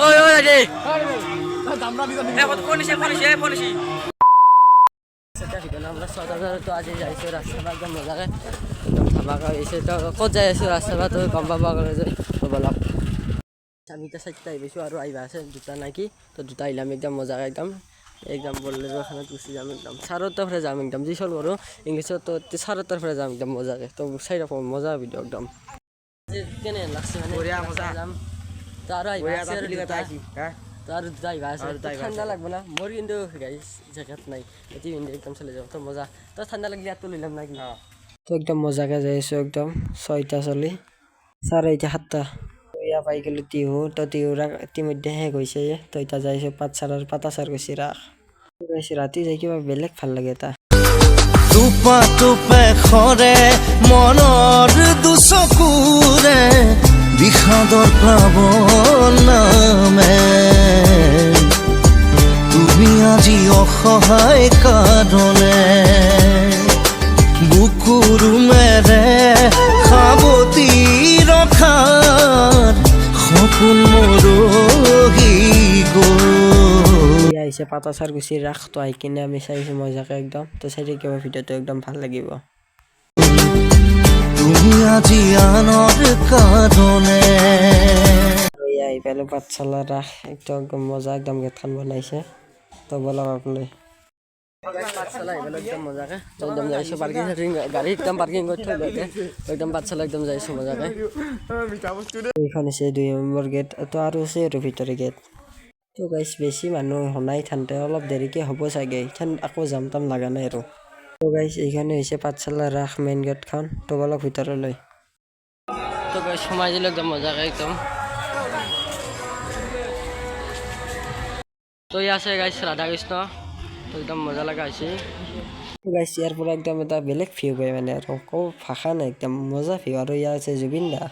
Oi oi đi. Em có phone đi. আমৰা ৭,০০০ তো আজি যাইছো ৰাস্তা একদম মজাকে ধামাকা হৈছে তো ক'ত যাই আছো ৰাস্তা তো গম পাব যে বলক আমি তো চাইটা আহিছো আৰু আহিবা আছে দুটা নাকি তো দুটা আহিলাম একদম মজাকে একদম বলেৰো এখনত গুচি যাম একদম চাৰৰ তৰফে যাম একদম যি চল কৰো ইংলিছত তো চাৰৰ তৰফে যাম একদম মজাকে তো চাই ৰাখো মজা ভিডিঅ একদম কেনে লাগছে মানে বঢ়িয়া মজা যাম তো আৰু আহিবা আছে আৰু দুটা হা তার যাই গাছ ঠান্ডা লাগবে না মোর কিন্তু গাইস জ্যাকেট নাই এটি ইন্ডিয়া একদম চলে যাব তো মজা তো ঠান্ডা লাগলে এত লইলাম নাকি তো একদম মজাকে যাইছো একদম 6টা চলি 7:30 ইয়া পাই গেল তিহু তো তিহুরা ইতিমধ্যে শেষ হৈছে তো এটা যাইছো পাতচাৰৰ পাতাচাৰ গৈছি ৰাতি যাই কিবা বেলেগ ভাল লাগে এটা টুপা টুপে খৰে মনৰ দুচকুৰে বিষাদৰ প্লাৱন নামে তুমি আজি অসহায় কাৰণে বুকুৰ মেৰে সাৱতি ৰখাৰ সপোন মৰহি গ'ল আহিছে পাতাচাৰ গুচি ৰাখ তো আহি কিনে আমি চাইছো মজাকে একদম তো চাই থাকিব ভিডিঅ'টো একদম ভাল লাগিব তুমি আজি আনৰ কাৰণে আহি পেলো পাঠশালা ৰাখ একদম মজা একদম গেটখন বনাইছে তো বলক আপুনি পাঠশালা আহি পেলো একদম মজাকে একদম যাইছো পাৰ্কিং গাড়ী একদম পাৰ্কিং কৰি থৈ দিলে একদম পাঠশালা একদম যাইছো মজাকে এইখন হৈছে 2 নম্বৰ গেট তো আৰু আছে আৰু ভিতৰে গেট তো গাইছ বেছি মানুহ হনাই থানতে অলপ দেৰিকে হ'ব চাগে এইখান আকৌ জাম তাম লাগা নাই আৰু তো গাইছ এইখানে হৈছে পাঠশালা ৰাখ মেইন গেটখন তো বলক ভিতৰলৈ তো গাইছ সোমাই দিলো একদম মজাকে একদম তো ইয়া আছে গাইছ ৰাধা কৃষ্ণ তো একদম মজা লাগা হৈছে তো গাইছ ইয়াৰ পৰা একদম এটা বেলেগ ভিউ পাই মানে আৰু কো ভাষা নাই একদম মজা ভিউ আৰু ইয়া আছে জুবিন দা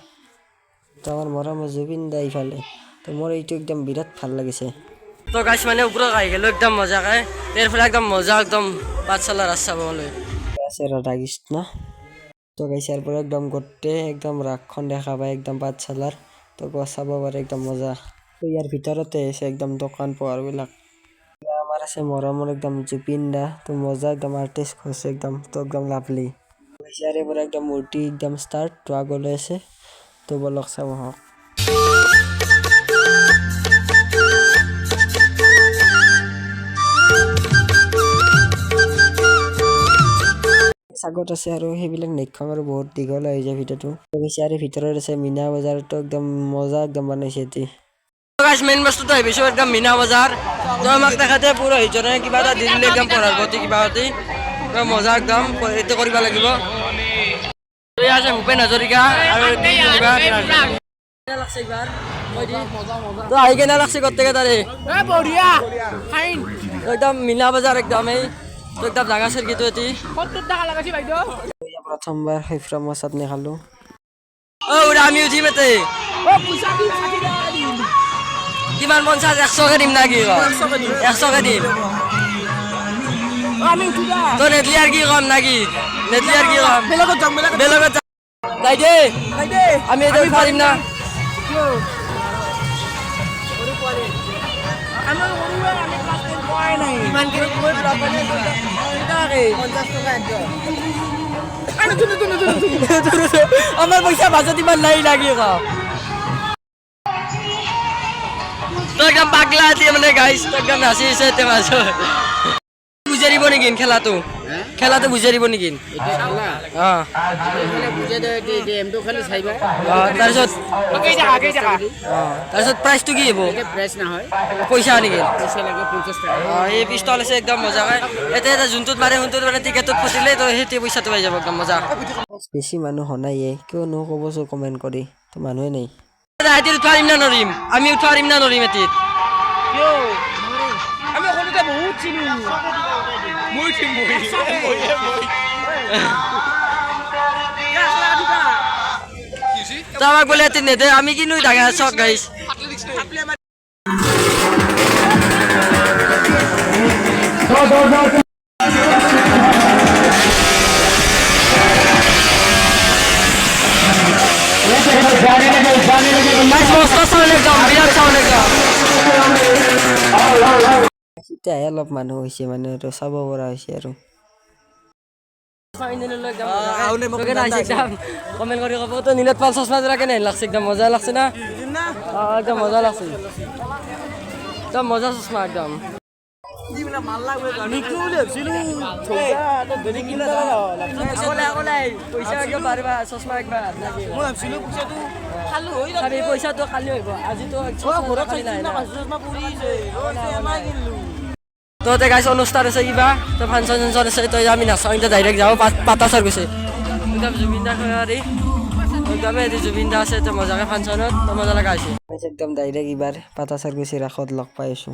তো আমাৰ মৰম জুবিন দা ইফালে তো মোৰ এইটো একদম বিৰাট ভাল লাগিছে তো গাইছ মানে ওপৰত আহি গেলো একদম মজাকে এৰ ফলে একদম মজা একদম পাঠশালা ৰাস্তা পাবলৈ আছে ৰাধা কৃষ্ণ তো গাইছ ইয়াৰ পৰা একদম গোটেই একদম ৰাখখন দেখা পায় একদম পাঠশালাৰ তো চাব পাৰে একদম মজা তো ইয়াৰ ভিতৰতে আছে একদম দোকান পোহাৰবিলাক আমাৰ আছে মৰমৰ একদম জুবিন দা তো মজা একদম আৰ্টিষ্ট হৈছে একদম তো একদম লাভলি ইয়াৰে পৰা একদম মূৰ্তি একদম ষ্টাৰ্ট তো আগলৈ আছে তো বলক চাব হওক আগত আছে আৰু সেইবিলাক নেক্ষম আৰু বহুত দীঘল হৈ যায় ভিডিঅ'টো আৰু ভিতৰত আছে মিনা বজাৰটো একদম মজা একদম বনাইছে এটি গাইছ মেইন বস্তুটো আহিছো একদম মিনা বজাৰ তো আমাক দেখাতে পুৰো হিজনে কিবা এটা দিলে একদম পঢ়াৰ প্ৰতি কিবা অতি তো মজা একদম এইটো কৰিব লাগিব তো আছে ভূপেন হাজৰিকা আৰু লাগছে একবাৰ তো আহি কেনে লাগছে গোটেই তাৰে বঢ়িয়া ফাইন একদম মিনা বজাৰ একদম এই তো একদম জাগা চাৰ্কিটো এটি 70 টাকা লাগাছি বাইদেউ প্ৰথমবাৰ হেফ্ৰাম চাটনি খালো ওরা আমি উঠি মেতে পইচা দিম 60 টাকা দিম কিমান 50 100 কে দিম নাকি 100 কে দিম আমি উঠি যা তো নেটলিয়ার কি কম নাকি নেটলিয়ার কি কম বেলগত যাম যাই দে আমি এটা পারিম না আমার ওরিবা আমি ক্লাস 10 পড়াই নাই ইমান করে কই প্রপারলি টাকা 50 টাকা একদম আরে তুই আমার পয়সা বাজে দিবার নাই লাগি গো তো একদম পাগলা দিয়ে মানে গাইস তো একদম হাসিছে তে মাছো বুঝাই দিব নেকি খেলাটো বুঝাই দিব নেকি হ্যাঁ বুঝাই দে গেমটো খালি চাইবা তাৰছত তাৰছত প্ৰাইসটো কি হ'ব প্ৰাইস না হয় পইচা নেকি পইচা লাগে 50 টাকা এই পিস্তল আছে একদম মজা হয় এটা যোনটোত মাৰে হুনটোত মানে টিকেটত ফটিলে তো হেতি পইচাটো পাই যাব একদম মজা বেছি মানুহ হনাইয়ে কিয় নো ক'বছো কমেন্ট কৰি তো মানুহে নাই আইতি উঠাৰিম না নৰিম আমি উঠাৰিম না নৰিম এতি কিয় আমি ওখানে বহুত চিনি মই যাবাক বলে এতি নেদে আমি কিনো জাগা চক গাইস মস্ত চাউল একদম বিৰাট চাউল একদম এতিয়াহে অলপ মানুহ হৈছে মানে আৰু চাব পৰা হৈছে আৰু কমেণ্ট কৰি ক'ব তো নীলত পাল চশমা যোৰা কেনে লাগছে একদম মজা লাগছে না একদম মজা লাগছে একদম মজা চশমা একদম পইচাটো খালি হইব আজিতো তো গাইছ অনুষ্ঠান আছে কিবা তো ফাংচন চাংচন আছে তো আমি নাচাওঁ এতিয়া ডাইৰেক্ট যাওঁ পাতা চাৰ গৈছে একদম জুবিন দা একদমে জুবিন দা আছে তো মজাকে ফাংচনত তো মজা লগা হৈছে একদম ডাইৰেক্ট এইবাৰ পাতাচাৰ গুচি ৰাসত লগ পাই আছোঁ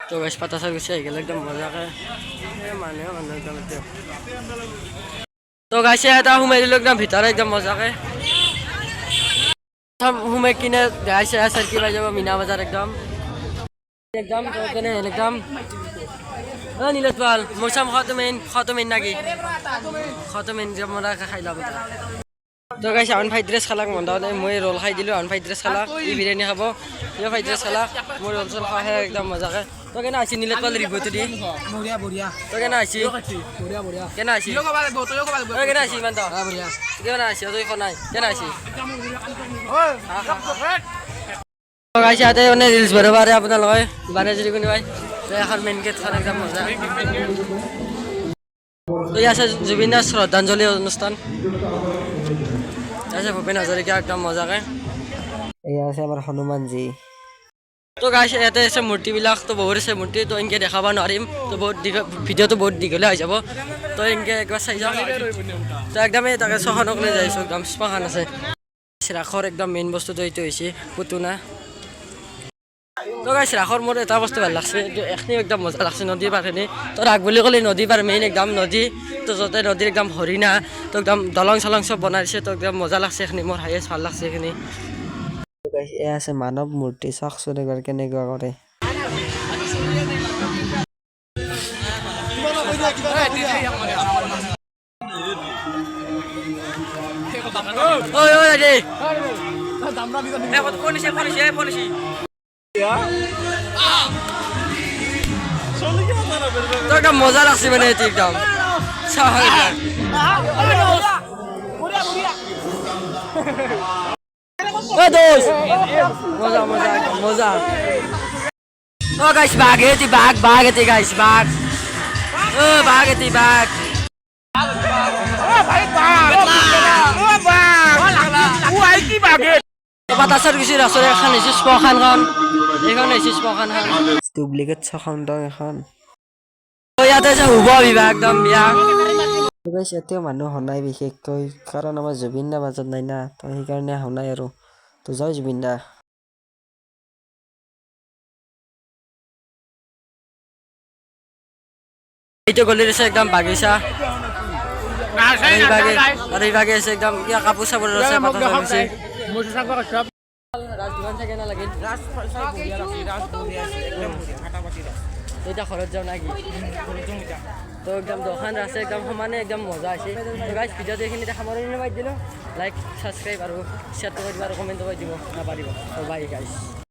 তো গাইছ পাতা চাৰ গৈছে আহি গ'লে একদম মজাকে মানুহ একদম তো গাইছে এটা সোমাই দিলোঁ একদম ভিতৰত একদম মজাকে সোমাই কিনে গাইছে চাৰ কি পাই যাব মিনা বজাৰ একদম একদম কেনে একদম নীলত পাল মোৰ চাম খোৱাটো মেইন নাকি খোৱাটো মেইন মজা খাই ল'ব তো গাইছে আন ফ্ৰাইড ৰাইচ খালাক মন মই ৰ'ল খাই দিলোঁ আন ফ্ৰাইড ৰাইচ খালাক ই বিৰিয়ানী খাব ইও ফ্ৰাইড ৰাইচ খালাক মই ৰ'ল চল খাই একদম মজাকে তো কেনে আহিছে নীলত পাল ৰিভিউটো দি তো কেনে আহিছে কেনে আহিছে কেনে আহিছে ইমান তো কেনে আহিছে তই নাই কেনে আহিছে গাইছে ইয়াতে মানে ৰিলচ বনাব পাৰে আপোনালোকে বানে যদি কোনোবাই এখন মেইন গেটখন একদম মজা তো ই আছে জুবিন দাৰ শ্ৰদ্ধাঞ্জলি অনুষ্ঠান আছে ভূপেন হাজৰিকা একদম মজাকে এয়া আছে আমাৰ হনুমানজী তো গাইছে ইয়াতে আছে মূৰ্তিবিলাক তো বহুত আছে মূৰ্তি তো এনেকৈ দেখাব নোৱাৰিম তো বহুত ভিডিঅ'টো বহুত দীঘলীয়া হৈ যাব তো এনেকৈ একবাৰ চাই যাওঁ তো একদমেই তাকে চখনক লৈ যাইছোঁ একদম শ্মশান আছে ৰাসৰ একদম মেইন বস্তুটো এইটো হৈছে পুতুনা তো গাইছে ৰাসৰ মোৰ এটা বস্তু ভাল লাগছে এখিনি একদম মজা লাগছে নদীৰ পাৰখিনি তো ৰাস বুলি ক'লে নদী পাৰ মেইন একদম নদী তো য'তে নদীৰ একদম হৰিণা তো একদম দলং চলং চব বনাই দিছে তো একদম মজা লাগছে এইখিনি মোৰ হাইয়েষ্ট ভাল লাগছে এইখিনি এয়া আছে মানৱ মূৰ্তি চাওকচোন এবাৰ কেনেকুৱা কৰে তো একদম মজা লাগছে মানে এটি একদম মজা মজা মজা ও গাইস বাঘ এটি বাঘ এটি গাইস বাঘ ও বাঘ এটি বাঘ পাতাচাৰ গুচি ৰাসৰ এখন হৈছে শ্মশানখন এইখন হৈছে শ্মশানখন ডুপ্লিকেট ছখণ্ড এখন ইয়াতে আছে শুভ বিবাহ একদম বিয়া এতিয়াও মানুহ শুনাই বিশেষকৈ কাৰণ আমাৰ জুবিন দা মাজত নাই না তো সেইকাৰণে শুনাই আৰু তো যাওঁ জুবিন দা এইটো গলিত আছে একদম বাগিচা আৰু এই বাগে আছে একদম কিবা কাপোৰ চাপোৰ আছে পাতাচাৰ গুচি ৰাজদোকান চাগে না লাগিল এতিয়া ঘৰত যাওঁ নাকি তো একদম দোকান আছে একদম সমানে একদম মজা আছে তো গাইছ ভিডিঅ'টো এইখিনিতে সামৰণি মাৰি দিলোঁ লাইক ছাবস্ক্ৰাইব আৰু শ্বেয়াৰটো কৰি দিব আৰু কমেণ্টটো কৰি দিব নাপাৰিব তো বাই গাইছ